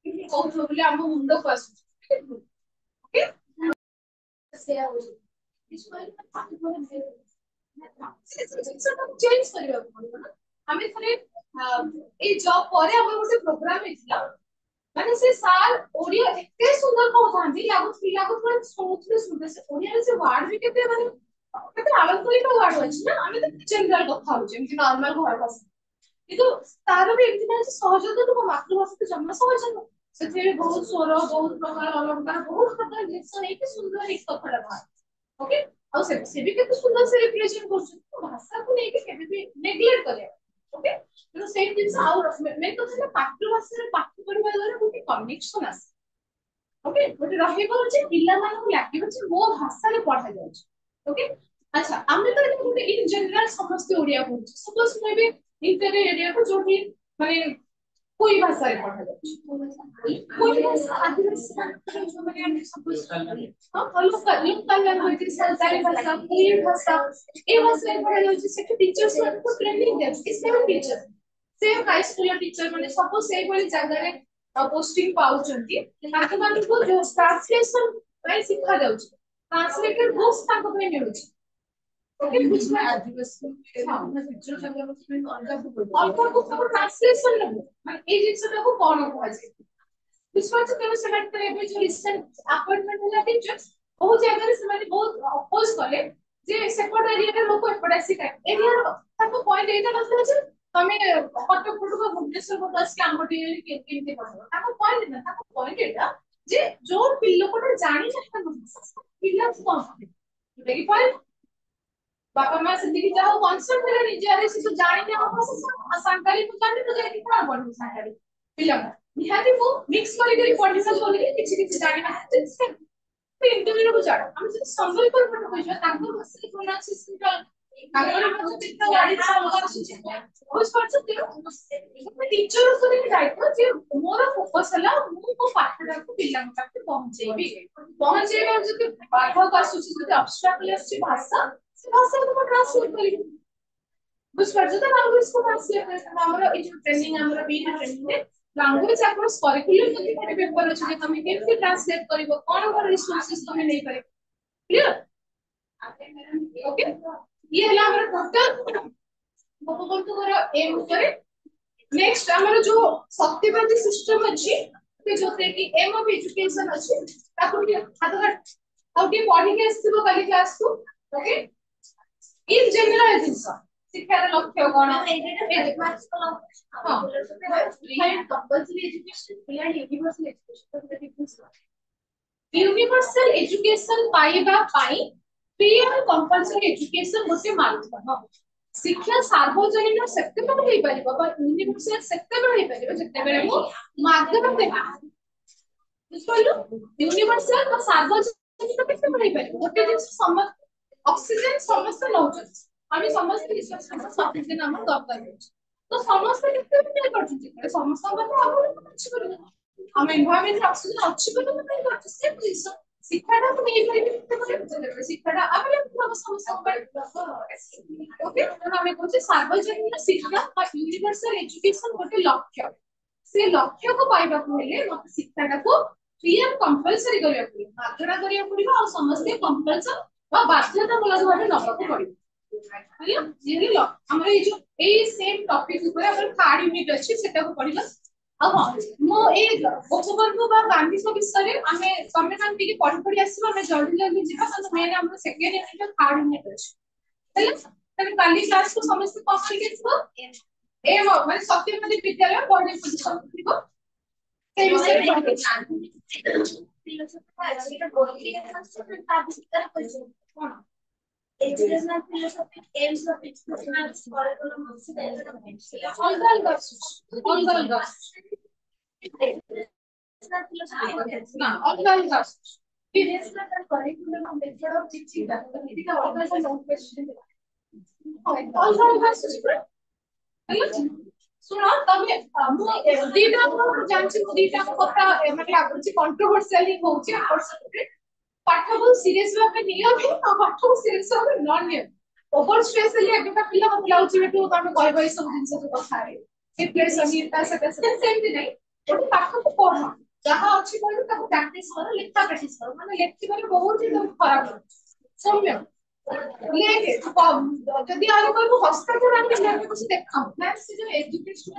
କହୁଥିବ ବୋଲି ଆମ ମୁଣ୍ଡକୁ ଆସୁଛି ଓକେ ସେଇଆ ହଉଛି କିଛି କହିଲେ ପାଠ ପଢା ଜିନିଷଟାକୁ ଚେଞ୍ଜ କରିବାକୁ ପଡିବ ନା ଆମେ ଥରେ ଏଇ ଜବ୍ ପରେ ଆମର ଗୋଟେ ପ୍ରୋଗ୍ରାମ ହେଇଥିଲା ମାନେ ସେ ସାର୍ ଓଡିଆ ଏତେ ସୁନ୍ଦର କହୁଥାନ୍ତି ଲାଗୁଥିଲା ଶୁଣୁଥିଲେ ସୁନ୍ଦର ସେ ଓଡିଆରେ ସେ ୱାର୍ଡ ବି କେତେ ମାନେ କେତେ ଆଳଙ୍କଳିକ ୱାର୍ଡ ଅଛି ନା ଆମେ ତ ଜେନେରାଲ କଥା ହଉଛେ ଏମିତି ନର୍ମାଲ ଘର ଭାଷା କିନ୍ତୁ ତାର ବି ଏମିତି ନାହିଁ ସହଜ ତ ତୁମ ମାତୃଭାଷା ତ ଜନ୍ମ ସହଜ ନୁହଁ ସେଥିରେ ବହୁତ ସ୍ୱର ବହୁତ ପ୍ରକାର ଅଲଙ୍କାର ବହୁତ ପ୍ରକାର ଜିନିଷ ହେଇକି ସୁନ୍ଦର ହେଇକି କଥାଟା ବାହାରେ ଓକେ ଆଉ ସେ ବି କେତେ ସୁନ୍ଦର ସେ ରିପ୍ରେଜେଣ୍ଟ କରୁଛନ୍ତି ଭାଷାକୁ ନେଇକି କେବେ ବି ନେଗ୍ଲେକ୍ଟ କରିବା ଓକେ ତେଣୁ ସେଇ ଜିନିଷ ଆଉ ମେନ୍ କଥା ହେଲା ମାତୃଭାଷାରେ ପାଠ ପଢିବା ଦ୍ୱାରା ଗୋଟେ କନେକ୍ସନ ଆସେ ଓକେ ଗୋଟେ ରହିବ ଯେ ପିଲାମାନଙ୍କୁ ଲାଗିବ ଯେ ମୋ ଭାଷାରେ ପଢା ଯାଉଛି ଓକେ ଆଚ୍ଛା ଆମେ ତ ଗୋଟେ ଇନ ଜେନେରାଲ ସମସ୍ତେ ଓଡିଆ କହୁଛୁ ସପୋଜ ମୁଁ ଏବେ ଇଣ୍ଟର ଏରିଆକୁ ଯୋଉଠି ମାନେ कोई भाषा रे पढ़ा जाଉଛି कोई भाषा आदिवासी ଯୋଉମାନେ ଆମେ ସବୁ ଲୋକାଲ ଲାଙ୍ଗୁଏଜ ସରକାରୀ ଭାଷା କୋଇ ଭାଷା ଏ ଭାଷାରେ ପଢା ଯାଉଛି ସେଠି ଟିଚର୍ସ ମାନଙ୍କୁ ଟ୍ରେନିଂ ଦିଆଯାଉଛି same teacher same high school teacher ମାନେ ସବୁ ସେଇଭଳି ଜାଗାରେ ପୋଷ୍ଟିଂ ପାଉଛନ୍ତି ତାଙ୍କ ମାନଙ୍କୁ ଯୋଉ ଟ୍ରାନ୍ସଲେସନ ପାଇଁ ଶିଖା ଯାଉଛି ଟ୍ରାନ୍ସଲେଟର ବୁକ୍ସ ତାଙ୍କ ପାଇଁ ମିଳୁଛି ओके कुछ में आदिवासी पिक्चर ଅଳ୍ପ ସବୁ ଟ୍ରାନ୍ସଲେସନ ନେବୁ ମାନେ ଏଇ ଜିନିଷଟାକୁ କଣ କୁହାଯାଏ ବୁଝିପାରୁଛ ତେଣୁ ସେମାନେ ଏବେ ଯୋଉ ରିସେଣ୍ଟ ଆପଏଣ୍ଟମେଣ୍ଟ ହେଲା ଟିଚର୍ସ ବହୁତ ଜାଗାରେ ସେମାନେ ବହୁତ ଅପୋଜ କଲେ ଯେ ସେପଟ ଏରିଆରେ ଲୋକ ଏପଟେ ଆସି ଏରିଆର ତାଙ୍କ ପଏଣ୍ଟ ଏଇଟା ନଥିଲା ଯେ ତମେ କଟକ ପଟକୁ ଭୁବନେଶ୍ୱର ପଟୁ ଆସିକି ଆମ ଟିକେ କେମିତି ପଢିବ ତାଙ୍କ ପଏଣ୍ଟ ନା ତାଙ୍କ ପଏଣ୍ଟ ଏଇଟା ଯେ ଯୋଉ ଲୋକଟା ଜାଣିନାହିଁ ତାଙ୍କ ଭାଷା ପିଲାକୁ କଣ କରିବ ଯୋଉଟା କି ପଏଣ୍ଟ बापा माँ जिंदगी चाहो कॉन्सेप्ट है निजे आरे से तो जाने के हम संकाली तो जाने तो जाने कितना पढ़ू संकाली फिल्म निहाती वो मिक्स करी पढ़ी सब बोली किछि किछि जाने ना से इंटरव्यू को जाड़ हम से संबल पर पढ़ होइछो ताको बस प्रोनाउंसिएशन का ताको मत चित्त गाड़ी सब आछी उस पर से टीचर को नहीं दायित्व जे मोर फोकस हला मु को पाठडा को पिल्ला तक पहुंचेबी पहुंचेबा जति बाधक आसुची जति ऑब्स्ट्रैकल आसुची भाषा भाषा को ट्रांसलेट करी बुझिपारछ त लैंग्वेज को ट्रांसलेट कर हमरो ए जो ट्रेनिंग हमरो बी ट्रेनिंग रे लैंग्वेज आपन करिकुलम मध्ये कोन पेपर अछि जे तमे केमति ट्रांसलेट करिवो कोन कोन रिसोर्सेस तमे नै पारे क्लियर ओके ये हला हमरो टोटल बहुबंतु कर एम करे नेक्स्ट हमरो जो सत्यवादी सिस्टम अछि ते जोते कि एम ऑफ एजुकेशन अछि ताको के हाथ हाउ के पढ़ी के आसीबो काली क्लास को ओके इन जनरल जिंस शिक्षार लक्ष्य कोन कंपल्सरी एजुकेशन या यूनिवर्सल एजुकेशन यूनिवर्सल एजुकेशन पाइबा पाई फ्री एंड कंपल्सरी एजुकेशन गोटे माध्यम शिक्षा सार्वजनिक सेक्टर में पारिबो बा यूनिवर्सल सेक्टर में पारिबो जते बेले मो माध्यम देबा बुझलो यूनिवर्सल और सार्वजनिक केते में पारिबो गोटे दिन समस्त ऑक्सीजन समस्त नउछन हामी समस्त रिसोर्स ऑक्सीजन हम दरकार होछ तो समस्त केते में करछ समस्त बात हम कुछ करू हम एनवायरनमेंट ऑक्सीजन अच्छी बोली नहीं करछ से प्लीज शिक्षाटा को नहीं पारिबे शिक्षाटा आबे हम समस्त ओके तो हमें कहछ सार्वजनिक शिक्षा और यूनिवर्सल एजुकेशन गोटे लक्ष्य से लक्ष्य को पाइबा को हेले मत शिक्षाटा को फ्री एंड कंपल्सरी करिया पड़िबो मागणा करिया पड़िबो और समस्त कंपल्सरी बा बाध्यतामूलक भाबे नबाको पड़िबो ये लो हमर ए जो ए सेम टॉपिक ऊपर हमर थर्ड यूनिट अछि सेटा को पढिबा अब मो ए गोपबंधु बा गांधी सब विषय रे हमें तमे मान टिके पढि पढि आसीबा हमें जल्दी जल्दी जिबा तो मेन हमर सेकेंड यूनिट थर्ड यूनिट अछि हैला तमे काली क्लास को समस्त कॉपी के छो ए माने सत्यवादी विद्यालय पढे पोजीशन थिबो সেই বিষয়ে educational philosophy AIIMS of educational curriculum अलगा अलगा अलगा ना अलगा अलगा educational curriculum method of teaching एटा अलगा अलगा लॉन्ग क्वेश्चन अलगा अलगा सुनो तमे मु दीटा जानछि दीटा कथा मतलब लागुछि कंट्रोवर्शियल ही होछि पाठ को सीरियस भाबे नियो भी आ पाठ को सीरियस भाबे न नियो ओवर स्ट्रेस ले एबे का पिला हम लाउछि बेटू तमे कहबै सब जिंस जो कथा रे डिप्रेशन इतना से कैसे सेम नहीं ଗୋଟେ ପାଠକୁ ପଢ ଯାହା ଅଛି କହିଲେ ତାକୁ ପ୍ରାକ୍ଟିସ କର ଲେଖା ପ୍ରାକ୍ଟିସ କର ମାନେ ଲେଖିବାରେ ବହୁତ ହି ତମେ ଖରାପ ସୌମ୍ୟ ଲେଖେ ଯଦି ଆଉ କହିବୁ ହସ୍ତାକ୍ଷର ଆମେ ପିଲାଙ୍କୁ କିଛି ଦେଖାଉ ମ୍ୟାମ୍ ସେ ଯୋଉ ଏଜୁକେଶନ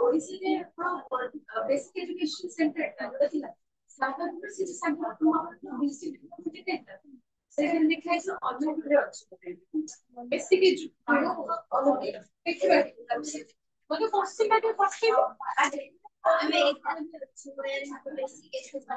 ଓଡିଶାରେ ଆପଣ ବେସିକ ଏଜୁକେଶନ ସେଣ୍ଟର ଟା ଥିଲା ସାଧାରଣ ସେ ଯୋଉ ସାଧାରଣ ବିସିଟି ସେখানে লেখা আছে অন্যগুলো আছে বেসিক এজুকেশন ଦେଖିବା মানে পশ্চিমবঙ্গে পশ্চিম আমি এখানে বেসিক এজুকেশন